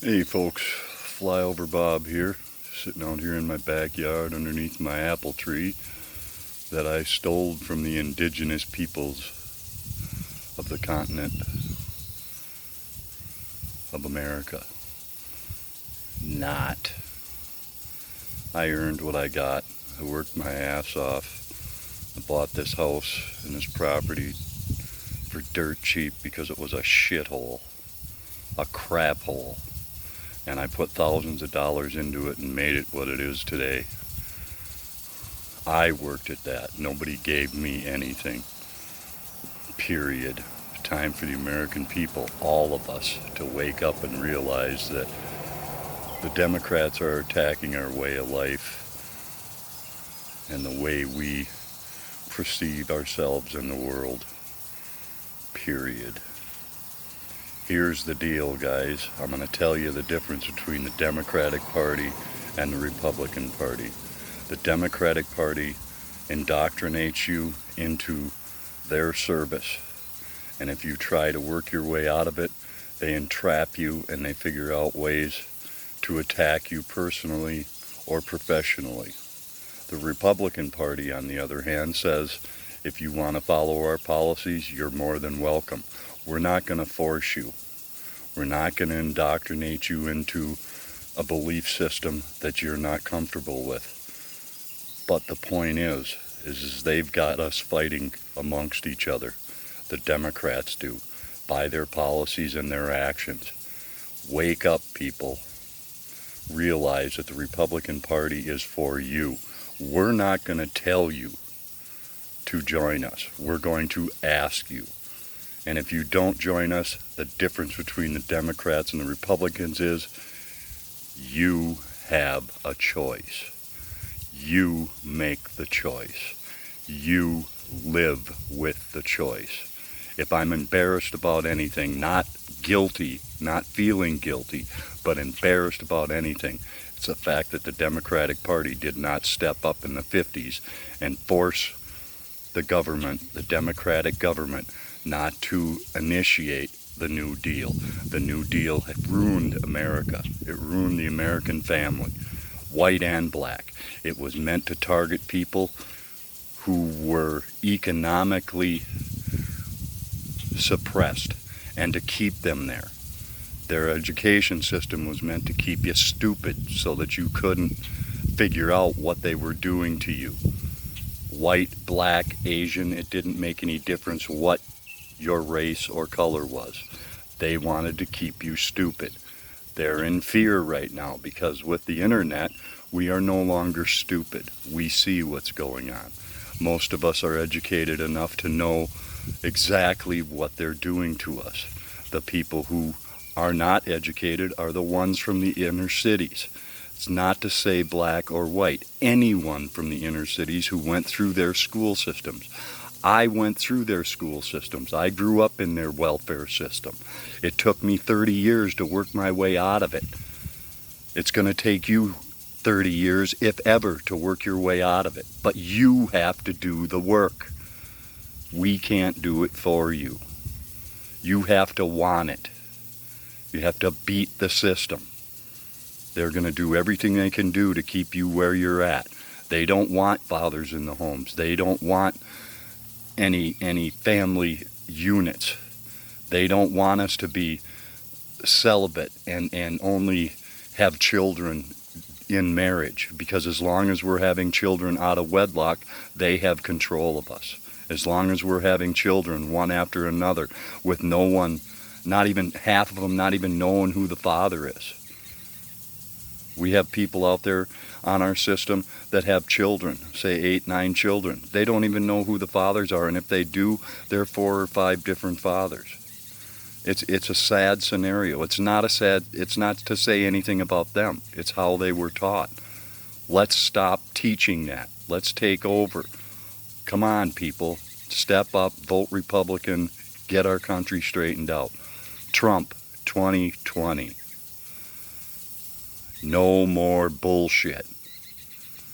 Hey folks, Flyover Bob here, sitting out here in my backyard underneath my apple tree that I stole from the indigenous peoples of the continent of America. Not. I earned what I got. I worked my ass off. I bought this house and this property for dirt cheap because it was a shithole, a crap hole. And I put thousands of dollars into it and made it what it is today. I worked at that. Nobody gave me anything. Period. Time for the American people, all of us, to wake up and realize that the Democrats are attacking our way of life and the way we perceive ourselves in the world. Period. Here's the deal, guys. I'm going to tell you the difference between the Democratic Party and the Republican Party. The Democratic Party indoctrinates you into their service. And if you try to work your way out of it, they entrap you and they figure out ways to attack you personally or professionally. The Republican Party, on the other hand, says if you want to follow our policies, you're more than welcome. We're not going to force you. We're not going to indoctrinate you into a belief system that you're not comfortable with. But the point is they've got us fighting amongst each other. The Democrats do, by their policies and their actions. Wake up, people. Realize that the Republican Party is for you. We're not going to tell you to join us. We're going to ask you. And if you don't join us, the difference between the Democrats and the Republicans is you have a choice. You make the choice. You live with the choice. If I'm embarrassed about anything, not guilty, not feeling guilty, but embarrassed about anything, it's the fact that the Democratic Party did not step up in the 50s and force the government, the Democratic government, not to initiate the New Deal. The New Deal had ruined America. It ruined the American family, white and black. It was meant to target people who were economically suppressed and to keep them there. Their education system was meant to keep you stupid so that you couldn't figure out what they were doing to you. White, black, Asian, it didn't make any difference what your race or color was. They wanted to keep you stupid. They're in fear right now because with the internet, we are no longer stupid. We see what's going on. Most of us are educated enough to know exactly what they're doing to us. The people who are not educated are the ones from the inner cities. It's not to say black or white. Anyone from the inner cities who went through their school systems. I went through their school systems. I grew up in their welfare system. It took me 30 years to work my way out of it. It's going to take you 30 years, if ever, to work your way out of it. But you have to do the work. We can't do it for you. You have to want it. You have to beat the system. They're going to do everything they can do to keep you where you're at. They don't want fathers in the homes. They don't want any family units. They don't want us to be celibate and only have children in marriage, because as long as we're having children out of wedlock, they have control of us. As long as we're having children one after another with no one, not even half of them, not even knowing who the father is. We have people out there on our system that have children, say 8, 9 children. They don't even know who the fathers are, and if they do, they're 4 or 5 different fathers. It's a sad scenario. It's not to say anything about them. It's how they were taught. Let's stop teaching that. Let's take over. Come on, people. Step up, vote Republican, get our country straightened out. Trump, 2020. No more bullshit.